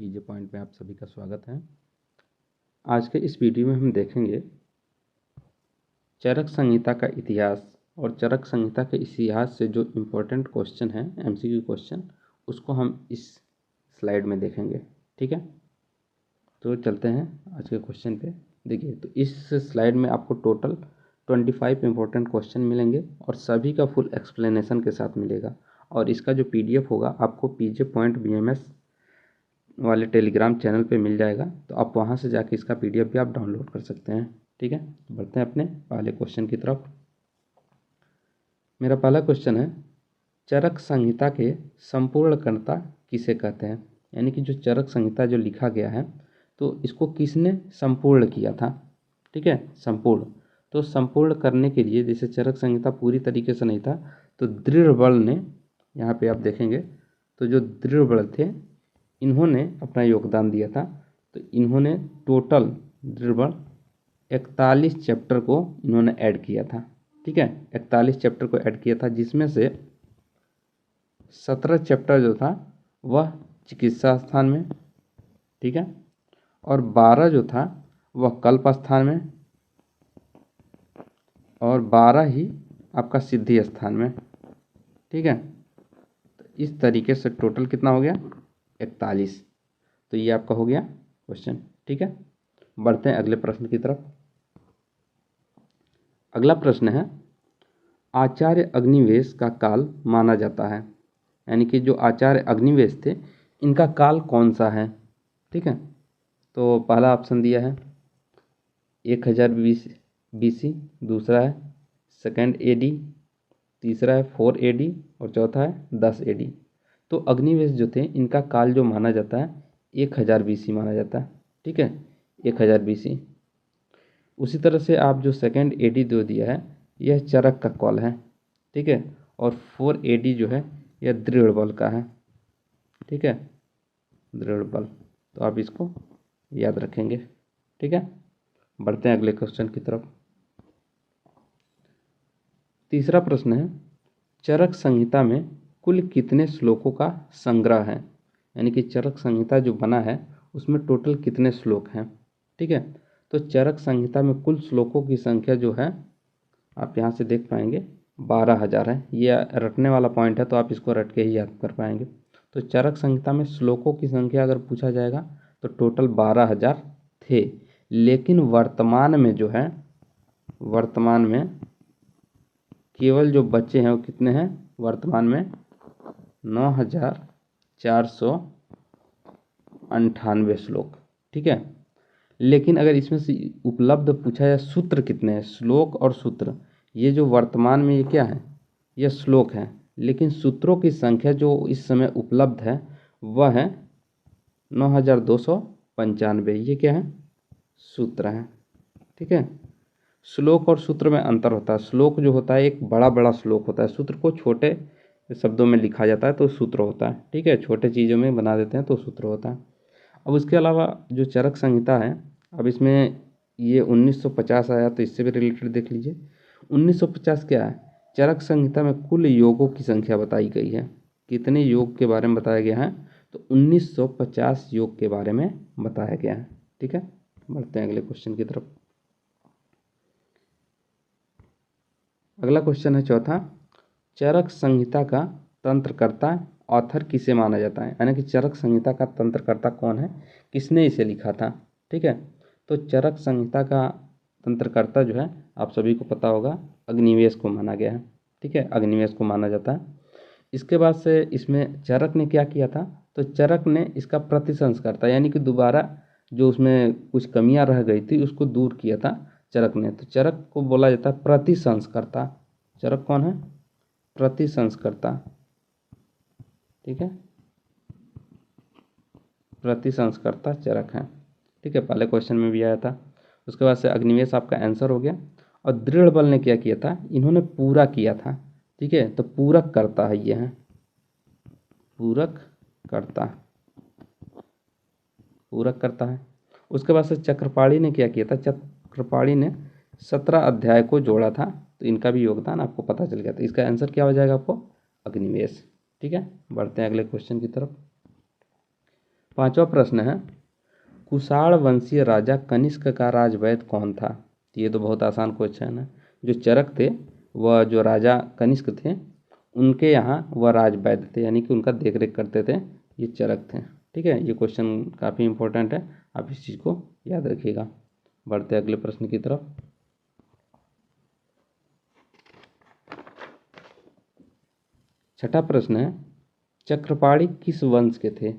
पीजे point में आप सभी का स्वागत है। आज के इस वीडियो में हम देखेंगे चरक संहिता का इतिहास और चरक संहिता के इतिहास से जो इम्पोर्टेंट क्वेश्चन है एमसीक्यू क्वेश्चन, उसको हम इस स्लाइड में देखेंगे। ठीक है, तो चलते हैं आज के क्वेश्चन पे। देखिए, तो इस स्लाइड में आपको टोटल 25 इम्पोर्टेंट क्वेश्चन मिलेंगे और सभी का फुल एक्सप्लेनेशन के साथ मिलेगा। और इसका जो पीडीएफ होगा आपको पीजे पॉइंट बीएमएस वाले टेलीग्राम चैनल पे मिल जाएगा, तो आप वहाँ से जाके इसका पीडीएफ भी आप डाउनलोड कर सकते हैं। ठीक है, तो बढ़ते हैं अपने पहले क्वेश्चन की तरफ। मेरा पहला क्वेश्चन है, चरक संहिता के संपूर्णकर्ता किसे कहते हैं? यानी कि जो चरक संहिता जो लिखा गया है, तो इसको किसने संपूर्ण किया था? ठीक है, संपूर्ण। तो संपूर्ण करने के लिए, जैसे चरक संहिता पूरी तरीके से नहीं था, तो दृढ़बल ने, यहाँ पे आप देखेंगे, तो जो दृढ़बल थे इन्होंने अपना योगदान दिया था। तो इन्होंने टोटल दृढ़बल 41 चैप्टर को इन्होंने ऐड किया था। ठीक है, 41 चैप्टर को ऐड किया था, जिसमें से 17 चैप्टर जो था वह चिकित्सा स्थान में, ठीक है, और 12 जो था वह कल्प स्थान में, और 12 ही आपका सिद्धि स्थान में। ठीक है, तो इस तरीके से टोटल कितना हो गया? 41। तो ये आपका हो गया क्वेश्चन। ठीक है, बढ़ते हैं अगले प्रश्न की तरफ। अगला प्रश्न है, आचार्य अग्निवेश का काल माना जाता है, यानी कि जो आचार्य अग्निवेश थे इनका काल कौन सा है? ठीक है, तो पहला ऑप्शन दिया है 1020 BC, दूसरा है 2nd AD, तीसरा है 4 AD और चौथा है 10 AD। तो अग्निवेश जो थे इनका काल जो माना जाता है 1000 BC माना जाता है। ठीक है, 1000 BC। उसी तरह से आप जो 2nd AD दो दिया है यह चरक का कॉल है। ठीक है, और 4 AD जो है यह दृढ़बल का है। ठीक है, दृढ़बल, तो आप इसको याद रखेंगे। ठीक है, बढ़ते हैं अगले क्वेश्चन की तरफ। तीसरा प्रश्न है, चरक संहिता में कुल कितने श्लोकों का संग्रह है? यानी कि चरक संहिता जो बना है उसमें टोटल कितने श्लोक हैं? ठीक है, तो चरक संहिता में कुल श्लोकों की संख्या जो है आप यहाँ से देख पाएंगे 12,000 है। ये रटने वाला पॉइंट है, तो आप इसको रट के ही याद कर पाएंगे। तो चरक संहिता में श्लोकों की संख्या अगर पूछा जाएगा तो टोटल 12,000 थे, लेकिन वर्तमान में जो है, वर्तमान में केवल जो बच्चे हैं वो कितने हैं? वर्तमान में 9,498 श्लोक। ठीक है, लेकिन अगर इसमें से उपलब्ध पूछा जाए सूत्र कितने हैं, श्लोक और सूत्र, ये जो वर्तमान में ये क्या है? ये श्लोक है, लेकिन सूत्रों की संख्या जो इस समय उपलब्ध है वह है 9,295। ये क्या है? सूत्र है। ठीक है, श्लोक और सूत्र में अंतर होता है। श्लोक जो होता है एक बड़ा बड़ा श्लोक होता है, सूत्र को छोटे शब्दों में लिखा जाता है तो सूत्र होता है। ठीक है, छोटे चीज़ों में बना देते हैं तो सूत्र होता है। अब उसके अलावा जो चरक संहिता है, अब इसमें ये 1950 आया, तो इससे भी रिलेटेड देख लीजिए। 1950 क्या है? चरक संहिता में कुल योगों की संख्या बताई गई है। कितने योग के बारे में बताया गया है? तो 1950 योग के बारे में बताया गया है। ठीक है, बढ़ते हैं अगले क्वेश्चन की तरफ। अगला क्वेश्चन है चौथा, चरक संहिता का तंत्रकर्ता ऑथर किसे माना जाता है? यानी कि चरक संहिता का तंत्रकर्ता कौन है, किसने इसे लिखा था? ठीक है, तो चरक संहिता का तंत्रकर्ता जो है आप सभी को पता होगा, अग्निवेश को माना गया है। ठीक है, अग्निवेश को माना जाता है। इसके बाद से इसमें चरक ने क्या किया था? तो चरक ने इसका प्रतिसंस्कर्ता, यानी कि दोबारा जो उसमें कुछ कमियां रह गई थी उसको दूर किया था चरक ने। तो चरक को बोला जाता है प्रतिसंस्कर्ता। चरक कौन है? प्रतिसंस्कर्ता। ठीक है, प्रतिसंस्कर्ता चरक है। ठीक है, पहले क्वेश्चन में भी आया था। उसके बाद से अग्निवेश आपका आंसर हो गया। और दृढ़बल ने क्या किया था? इन्होंने पूरा किया था। ठीक है, तो पूरक करता है, ये है पूरक करता, पूरक करता है। उसके बाद से चक्रपाणी ने क्या किया था? चक्रपाणी ने 17 अध्याय को जोड़ा था, तो इनका भी योगदान आपको पता चल गया था। इसका आंसर क्या हो जाएगा आपको? अग्निवेश। ठीक है, बढ़ते हैं अगले क्वेश्चन की तरफ। पांचवा प्रश्न है, कुषाण वंशीय राजा कनिष्क का राजवैद्य कौन था? ये तो बहुत आसान क्वेश्चन है। जो चरक थे वह जो राजा कनिष्क थे उनके यहाँ वह राजवैद्य थे, यानी कि उनका देख रेख करते थे, ये चरक थे। ठीक है, ये क्वेश्चन काफ़ी इंपॉर्टेंट है, आप इस चीज़ को याद रखिएगा। बढ़ते अगले प्रश्न की तरफ। छठा प्रश्न है, चक्रपाणि किस वंश के थे?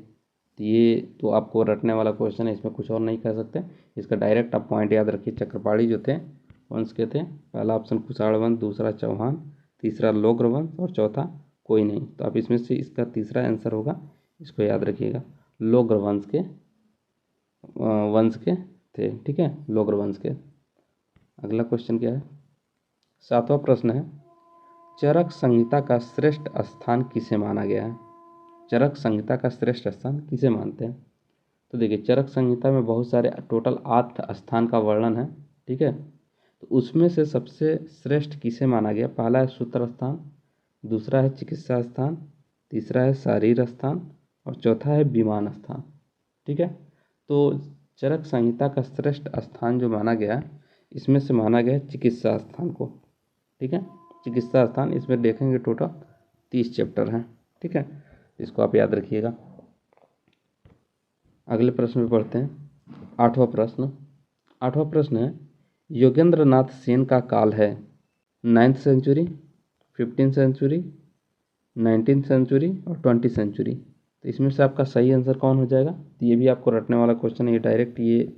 ये तो आपको रटने वाला क्वेश्चन है, इसमें कुछ और नहीं कह सकते, इसका डायरेक्ट आप पॉइंट याद रखिए। चक्रपाणि जो थे वंश के थे, पहला ऑप्शन कुषाण वंश, दूसरा चौहान, तीसरा लोग्र वंश और चौथा कोई नहीं। तो आप इसमें से इसका तीसरा आंसर होगा, इसको याद रखिएगा, लोग्र वंश के थे। ठीक है, लोग्र वंश के। अगला क्वेश्चन क्या है? सातवां प्रश्न है, चरक संहिता का श्रेष्ठ स्थान किसे माना गया है? चरक संहिता का श्रेष्ठ स्थान किसे मानते हैं? तो देखिए, चरक संहिता में बहुत सारे टोटल 8 स्थान का वर्णन है। ठीक है, तो उसमें से सबसे श्रेष्ठ किसे माना गया? पहला है सूत्र स्थान, दूसरा है चिकित्सा स्थान, तीसरा है शारीर स्थान और चौथा है विमान स्थान। ठीक है, तो चरक संहिता का श्रेष्ठ स्थान जो माना गया, इसमें से माना गया चिकित्सा स्थान को। ठीक है, चिकित्सा स्थान, इसमें देखेंगे टोटल 30 चैप्टर हैं। ठीक है, इसको आप याद रखिएगा। अगले प्रश्न में पढ़ते हैं। आठवां प्रश्न है, योगेंद्र नाथ सेन का काल है 9th century, 15th century, 19th century और 20th सेंचुरी। तो इसमें से आपका सही आंसर कौन हो जाएगा? तो ये भी आपको रटने वाला क्वेश्चन है, ये डायरेक्ट ये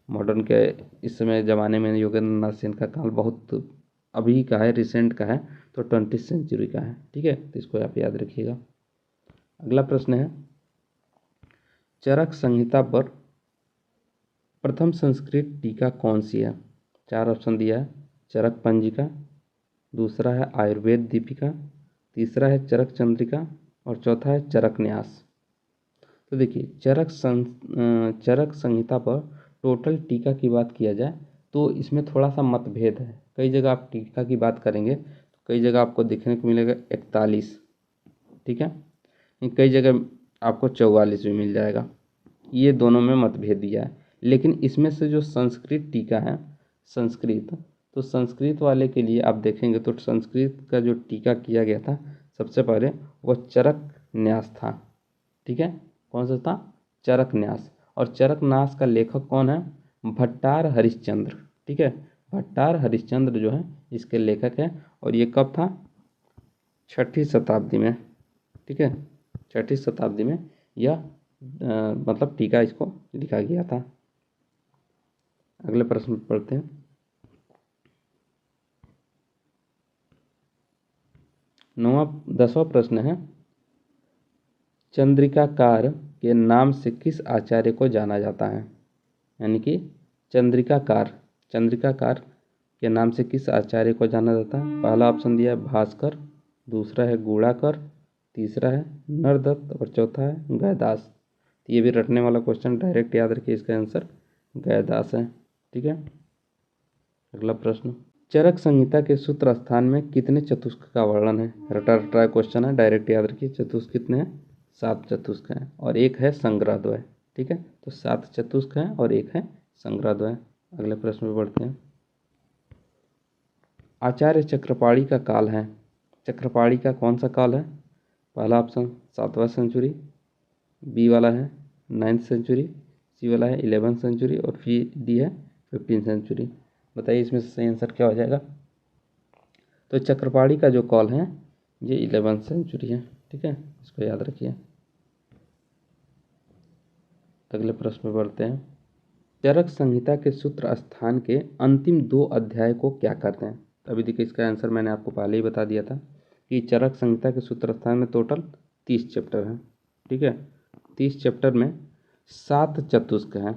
मॉडर्न के इस समय ज़माने में योगेंद्र नाथ सेन का काल बहुत अभी का है, रिसेंट का है, तो 20th सेंचुरी का है। ठीक है, तो इसको आप याद रखिएगा। अगला प्रश्न है, चरक संहिता पर प्रथम संस्कृत टीका कौन सी है? 4 ऑप्शन दिया है, चरक पंजिका, दूसरा है आयुर्वेद दीपिका, तीसरा है चरक चंद्रिका और चौथा है चरक न्यास। तो देखिए, चरक संहिता पर टोटल टीका की बात किया जाए तो इसमें थोड़ा सा मतभेद है। कई जगह आप टीका की बात करेंगे तो कई जगह आपको देखने को मिलेगा 41, ठीक है, कई जगह आपको 44 भी मिल जाएगा। ये दोनों में मतभेद दिया है, लेकिन इसमें से जो संस्कृत टीका है, तो संस्कृत वाले के लिए आप देखेंगे तो संस्कृत का जो टीका किया गया था सबसे पहले वो चरक न्यास था। ठीक है, कौन सा था? चरक न्यास। और चरक न्यास का लेखक कौन है? भट्टार हरिश्चंद्र। ठीक है, भट्टार हरिश्चंद्र जो है इसके लेखक है, और ये कब था? 6ठी शताब्दी में। ठीक है, 6ठी शताब्दी में यह मतलब टीका इसको लिखा गया था। अगले प्रश्न पढ़ते हैं। 10वां प्रश्न है, चंद्रिकाकार के नाम से किस आचार्य को जाना जाता है? यानी कि चंद्रिकाकार के नाम से किस आचार्य को जाना जाता है? पहला ऑप्शन दिया है भास्कर, दूसरा है गूढ़ाकर, तीसरा है नरदत्त और चौथा है गयदास। तो ये भी रटने वाला क्वेश्चन, डायरेक्ट याद रखिए, इसका आंसर गयदास है। ठीक है, अगला प्रश्न, चरक संहिता के सूत्र स्थान में कितने चतुष्क का वर्णन है? रटा रटा क्वेश्चन है, डायरेक्ट याद रखिए। चतुष्क कितने हैं? 7 चतुष्क हैं और एक है संग्रहद्वय। ठीक है, तो 7 चतुष्क हैं और एक है संग्रहद्वय। अगले प्रश्न में बढ़ते हैं। आचार्य चक्रपाणि का काल है, चक्रपाणि का कौन सा काल है? पहला ऑप्शन 7वां सेंचुरी, बी वाला है 9th सेंचुरी, सी वाला है 11th सेंचुरी और फिर डी है 15th सेंचुरी। बताइए इसमें से सही आंसर क्या हो जाएगा? तो चक्रपाणि का जो कॉल है ये 11th सेंचुरी है। ठीक है, इसको याद रखिए। अगले प्रश्न में बढ़ते हैं। चरक संहिता के सूत्र स्थान के अंतिम 2 अध्याय को क्या कहते हैं? अभी देखिए, इसका आंसर मैंने आपको पहले ही बता दिया था कि चरक संहिता के सूत्र स्थान में टोटल 30 चैप्टर हैं। ठीक है, 30 चैप्टर में 7 चतुष्क हैं।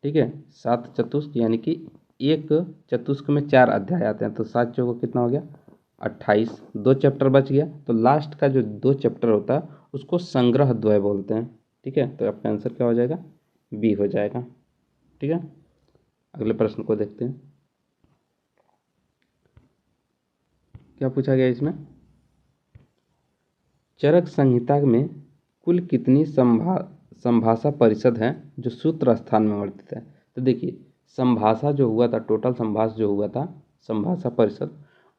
ठीक है, 7 चतुष्क, यानी कि एक चतुष्क में 4 अध्याय आते हैं, तो 7 चौको कितना हो गया? 28। 2 चैप्टर बच गया, तो लास्ट का जो 2 चैप्टर होता है उसको संग्रह द्वय बोलते हैं। ठीक है, तो आपका आंसर क्या हो जाएगा? बी हो जाएगा। ठीक है, अगले प्रश्न को देखते हैं। क्या पूछा गया इसमें? चरक संहिता में कुल कितनी संभाषा परिषद है जो सूत्र स्थान में वर्तित है। तो देखिए संभाषा जो हुआ था, टोटल संभाष जो हुआ था संभाषा परिषद,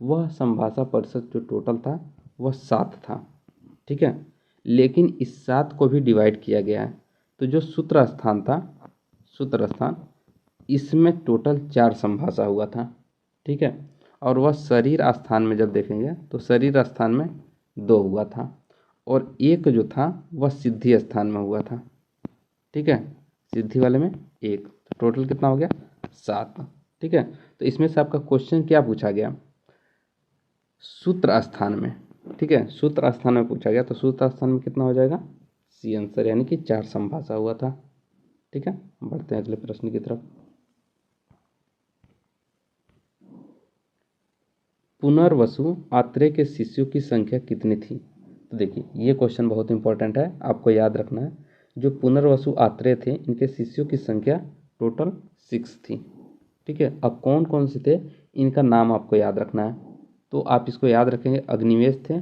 वह संभाषा परिषद जो टोटल था वह 7 था, ठीक है। लेकिन इस 7 को भी डिवाइड किया गया है। तो जो सूत्र स्थान था, सूत्र स्थान, इसमें टोटल 4 संभाषा हुआ था, ठीक है। और वह शरीर स्थान में जब देखेंगे तो शरीर स्थान में 2 हुआ था, और एक जो था वह सिद्धि स्थान में हुआ था, ठीक है। सिद्धि वाले में 1, तो टोटल कितना हो गया 7, ठीक है। तो इसमें से आपका क्वेश्चन क्या पूछा गया, सूत्र स्थान में, ठीक है, सूत्र स्थान में पूछा गया। तो सूत्र स्थान में कितना हो जाएगा, सी आंसर, यानी कि 4 संभाषा हुआ था, ठीक है। बढ़ते हैं अगले प्रश्न की तरफ। पुनर्वसु आत्रेय के शिष्यों की संख्या कितनी थी। तो देखिए ये क्वेश्चन बहुत इंपॉर्टेंट है, आपको याद रखना है। जो पुनर्वसु आत्रेय थे इनके शिष्यों की संख्या टोटल 6 थी, ठीक है। अब कौन कौन से थे इनका नाम आपको याद रखना है। तो आप इसको याद रखेंगे, अग्निवेश थे,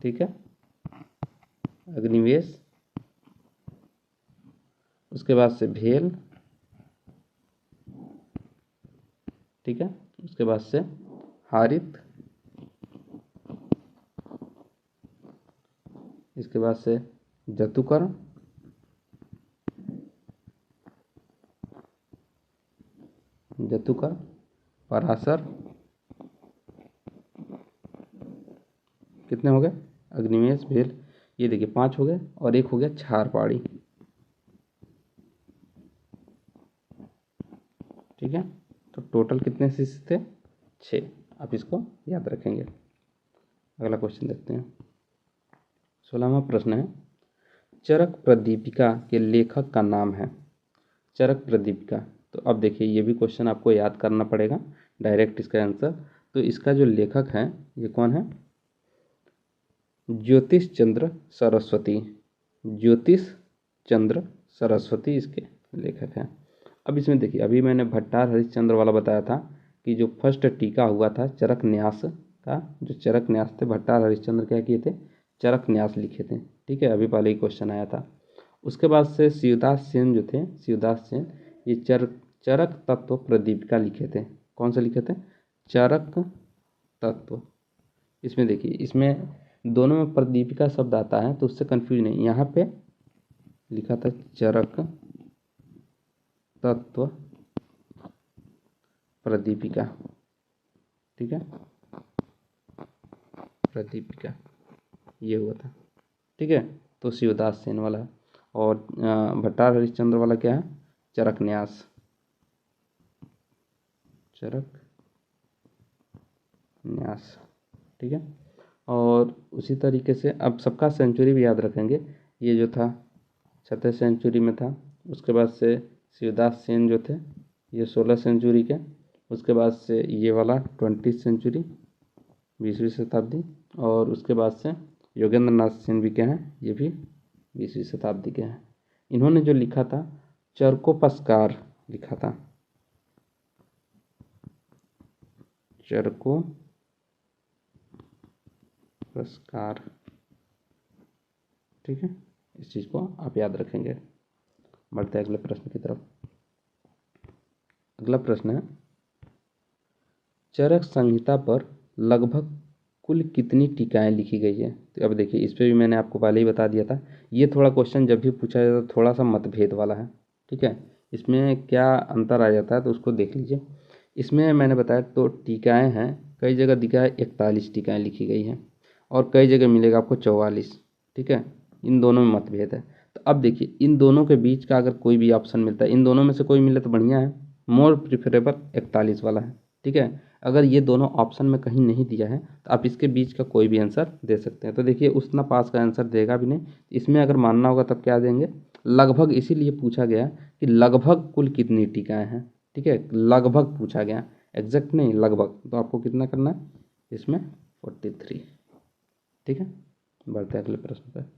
ठीक है, अग्निवेश, उसके बाद से भेल, ठीक है, उसके बाद से हारित, इसके बाद से जतुकर्ण, जतुकर्ण, पराशर, कितने हो गए, अग्निवेश, भेल, ये देखिए 5 हो गए, और एक हो गया क्षारपाणी, ठीक है। तो टोटल कितने शिष्य थे, 6। आप इसको याद रखेंगे। अगला क्वेश्चन देखते हैं। 16वां प्रश्न है, चरक प्रदीपिका के लेखक का नाम है। चरक प्रदीपिका, तो अब देखिए ये भी क्वेश्चन आपको याद करना पड़ेगा डायरेक्ट इसका आंसर। तो इसका जो लेखक है ये कौन है, ज्योतिष चंद्र सरस्वती, ज्योतिष चंद्र सरस्वती इसके लेखक हैं। अब इसमें देखिए अभी मैंने भट्टार हरिश्चंद्र वाला बताया था कि जो फर्स्ट टीका हुआ था चरक न्यास का, जो चरक न्यास थे भट्टार हरिश्चंद्र क्या किए थे, चरक न्यास लिखे थे, ठीक है। अभी पहले ही क्वेश्चन आया था। उसके बाद से शिवदास सेन जो थे, शिवदास सेन, ये चरक तत्व प्रदीपिका लिखे थे। कौन सा लिखे थे, चरक तत्व। इसमें देखिए इसमें दोनों में प्रदीपिका शब्द आता है तो उससे कंफ्यूज नहीं, यहाँ पे लिखा था चरक तत्व प्रदीपिका, ठीक है, प्रदीपिका ये हुआ था, ठीक है। तो शिवदास सेन वाला, और भट्टार हरिश्चंद्र वाला क्या है, चरक न्यास, चरक न्यास, ठीक है। और उसी तरीके से अब सबका सेंचुरी भी याद रखेंगे। ये जो था 6th सेंचुरी में था, उसके बाद से शिवदास सेन जो थे ये 16 सेंचुरी के, उसके बाद से ये वाला 20th सेंचुरी 20वीं शताब्दी, और उसके बाद से योगेंद्र नाथ सेन भी क्या हैं, ये भी 20वीं शताब्दी के हैं। इन्होंने जो लिखा था चरकोपस्कार लिखा था, चरकोपस्कार, ठीक है। इस चीज़ को आप याद रखेंगे। बढ़ते हैं अगले प्रश्न की तरफ। अगला प्रश्न है, चरक संहिता पर लगभग कुल कितनी टीकाएं लिखी गई है। तो अब देखिए इस पर भी मैंने आपको पहले ही बता दिया था। ये थोड़ा क्वेश्चन जब भी पूछा जाता है तो थोड़ा सा मतभेद वाला है, ठीक है। इसमें क्या अंतर आ जाता है तो उसको देख लीजिए। इसमें मैंने बताया तो टीकाएँ हैं, कई जगह दिखा है 41 टीकाएँ लिखी गई हैं, और कई जगह मिलेगा आपको 44, ठीक है। इन दोनों में मतभेद है। तो अब देखिए इन दोनों के बीच का अगर कोई भी ऑप्शन मिलता है, इन दोनों में से कोई मिले तो बढ़िया है, मोर प्रिफरेबल 41 वाला है, ठीक है। अगर ये दोनों ऑप्शन में कहीं नहीं दिया है तो आप इसके बीच का कोई भी आंसर दे सकते हैं। तो देखिए उतना पास का आंसर देगा भी नहीं, इसमें अगर मानना होगा तब क्या देंगे, लगभग, इसीलिए पूछा गया कि लगभग कुल कितनी टीकाएँ हैं, ठीक है, लगभग पूछा गया, एग्जैक्ट नहीं, लगभग। तो आपको कितना करना है इसमें 43, ठीक है। बढ़ते हैं अगले प्रश्न पर।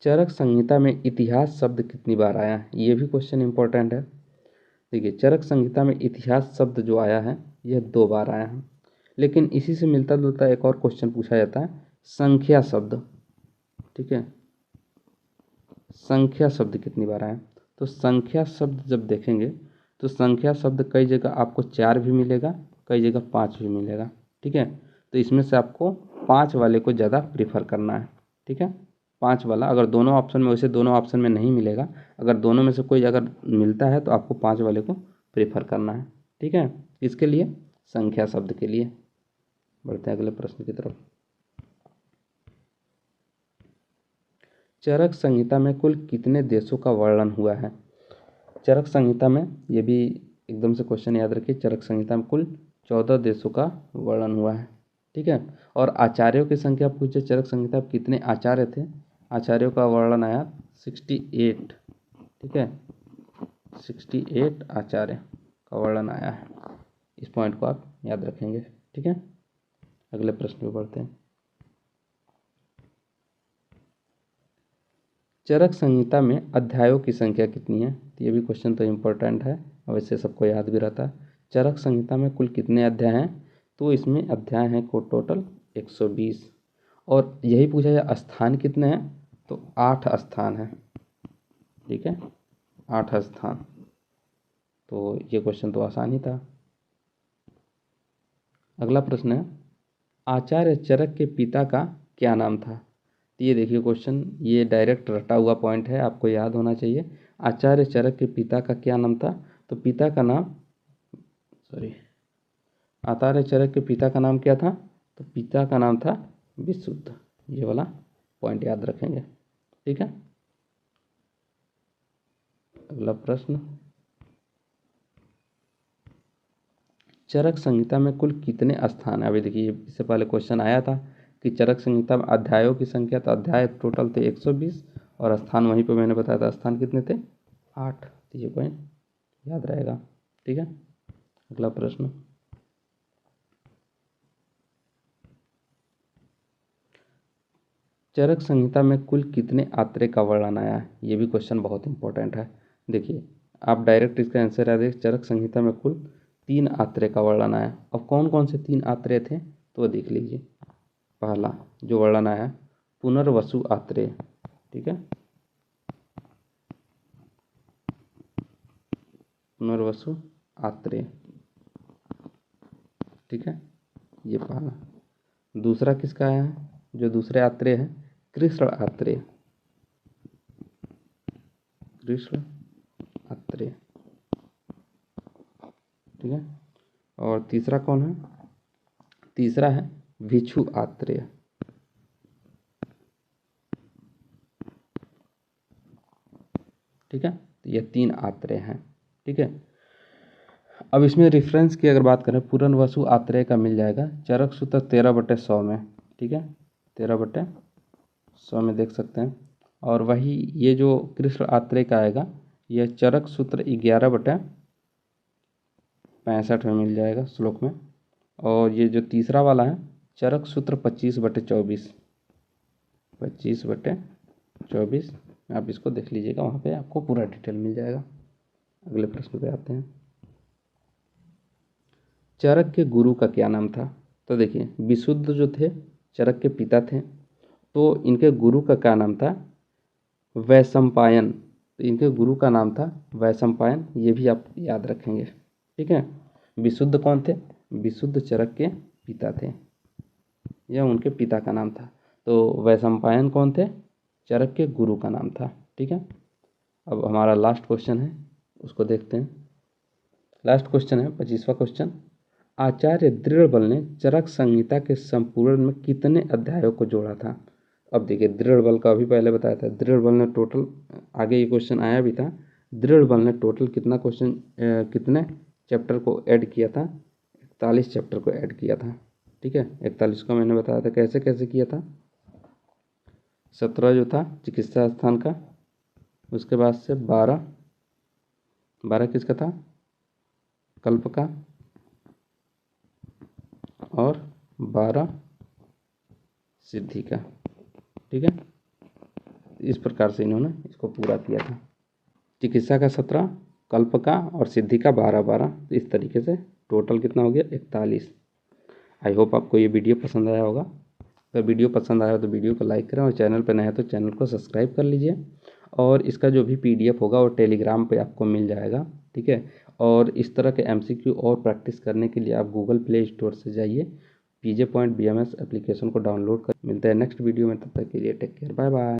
चरक संहिता में इतिहास शब्द कितनी बार आया है, ये भी क्वेश्चन इंपॉर्टेंट है। देखिए चरक संहिता में इतिहास शब्द जो आया है यह 2 बार आया है। लेकिन इसी से मिलता जुलता एक और क्वेश्चन पूछा जाता है, संख्या शब्द, ठीक है। संख्या शब्द कितनी बार आया, तो संख्या शब्द जब देखेंगे तो संख्या शब्द कई जगह आपको 4 भी मिलेगा, कई जगह 5 भी मिलेगा, ठीक है। तो इसमें से आपको 5 वाले को ज़्यादा प्रीफर करना है, ठीक है। 5 वाला, अगर दोनों ऑप्शन में, वैसे दोनों ऑप्शन में नहीं मिलेगा, अगर दोनों में से कोई अगर मिलता है तो आपको 5 वाले को प्रीफर करना है, ठीक है। इसके लिए संख्या शब्द के लिए। बढ़ते हैं अगले प्रश्न की तरफ। चरक संहिता में कुल कितने देशों का वर्णन हुआ है। चरक संहिता में, ये भी एकदम से क्वेश्चन याद रखिए, चरक संहिता में कुल 14 देशों का वर्णन हुआ है, ठीक है। और आचार्यों की संख्या पूछे, चरक संहिता में कितने आचार्य थे, आचार्यों का वर्णन आया 68, ठीक है। 68 आचार्य का वर्णन आया है। इस पॉइंट को आप याद रखेंगे, ठीक है। अगले प्रश्न पे बढ़ते हैं। चरक संहिता में अध्यायों की संख्या कितनी है, तो ये भी क्वेश्चन तो इम्पोर्टेंट है, वैसे सबको याद भी रहता है। चरक संहिता में कुल कितने अध्याय हैं, तो इसमें अध्याय हैं को टोटल 120। और यही पूछा जाए स्थान कितने हैं, तो 8 स्थान हैं, ठीक है, 8 स्थान। तो ये क्वेश्चन तो आसान ही था। अगला प्रश्न है, आचार्य चरक के पिता का क्या नाम था। तो ये देखिए क्वेश्चन, ये डायरेक्ट रटा हुआ पॉइंट है, आपको याद होना चाहिए। आचार्य चरक के पिता का क्या नाम था, तो पिता का नाम, आचार्य चरक के पिता का नाम क्या था, तो पिता का नाम था विशुद्ध। ये वाला पॉइंट याद रखेंगे, ठीक है। अगला प्रश्न, चरक संहिता में कुल कितने स्थान है। अभी देखिए, इससे पहले क्वेश्चन आया था कि चरक संहिता में अध्यायों की संख्या, तो अध्याय टोटल थे 120 और स्थान वहीं पे मैंने बताया था, स्थान कितने थे 8। तो ये पॉइंट याद रहेगा, ठीक है। अगला प्रश्न, चरक संहिता में कुल कितने आत्रेय का वर्णन आया है। ये भी क्वेश्चन बहुत इंपॉर्टेंट है। देखिए, आप डायरेक्ट इसका आंसर याद रखिए, चरक संहिता में कुल 3 आत्रेय का वर्णन आया। अब कौन कौन से 3 आत्रेय थे, तो देख लीजिए। पहला जो वर्णन आया पुनर्वसु आत्रेय, ठीक है, पुनर्वसु आत्रेय, ठीक है, ये पहला। दूसरा किसका आया है, जो दूसरे आत्रेय है कृष्ण आत्रेय, कृष्ण आत्रेय, ठीक है। और तीसरा कौन है, तीसरा है भिक्षु आत्रेय, ठीक है। तो ये 3 आत्रेय हैं, ठीक है। अब इसमें रेफरेंस की अगर बात करें, पुनर्वसु आत्रेय का मिल जाएगा चरक सूत्र 13/100 में, ठीक है, 13/100 में देख सकते हैं। और वही ये जो कृष्ण आत्रेय का आएगा, यह चरक सूत्र 11/65 में मिल जाएगा श्लोक में। और ये जो तीसरा वाला है चरक सूत्र 25/24, 25/24, आप इसको देख लीजिएगा, वहाँ पे आपको पूरा डिटेल मिल जाएगा। अगले प्रश्न पे आते हैं, चरक के गुरु का क्या नाम था। तो देखिए, विशुद्ध जो थे चरक के पिता थे, तो इनके गुरु का क्या नाम था, वैशंपायन। तो इनके गुरु का नाम था वैशंपायन, ये भी आप याद रखेंगे, ठीक है। विशुद्ध कौन थे, विशुद्ध चरक के पिता थे, यह उनके पिता का नाम था। तो वैशंपायन कौन थे, चरक के गुरु का नाम था, ठीक है। अब हमारा लास्ट क्वेश्चन है, उसको देखते हैं। लास्ट क्वेश्चन है 25वां क्वेश्चन, आचार्य दृढ़बल ने चरक संहिता के संपूर्ण में कितने अध्यायों को जोड़ा था। अब देखिए, दृढ़बल का अभी पहले बताया था, दृढ़बल ने टोटल, आगे ये क्वेश्चन आया भी था, दृढ़बल ने टोटल कितना क्वेश्चन, कितने चैप्टर को ऐड किया था, 41 चैप्टर को ऐड किया था, ठीक है। 41 का मैंने बताया था कैसे कैसे किया था। 17 जो था चिकित्सा स्थान का, उसके बाद से 12 किसका था, कल्प का, और 12 सिद्धि का, ठीक है। इस प्रकार से इन्होंने इसको पूरा किया था, चिकित्सा का 17, कल्प का और सिद्धि का 12, तो इस तरीके से टोटल कितना हो गया 41। आई होप आपको ये वीडियो पसंद आया होगा। अगर वीडियो पसंद आया हो तो वीडियो को लाइक करें और चैनल पर नए हैं तो चैनल को सब्सक्राइब कर लीजिए। और इसका जो भी PDF होगा वो टेलीग्राम पे आपको मिल जाएगा, ठीक है। और इस तरह के MCQ और प्रैक्टिस करने के लिए आप गूगल प्ले स्टोर से जाइए, PJ Point BMS एप्लीकेशन को डाउनलोड कर। मिलते हैं नेक्स्ट वीडियो में, तब तक के लिए टेक केयर, बाय बाय।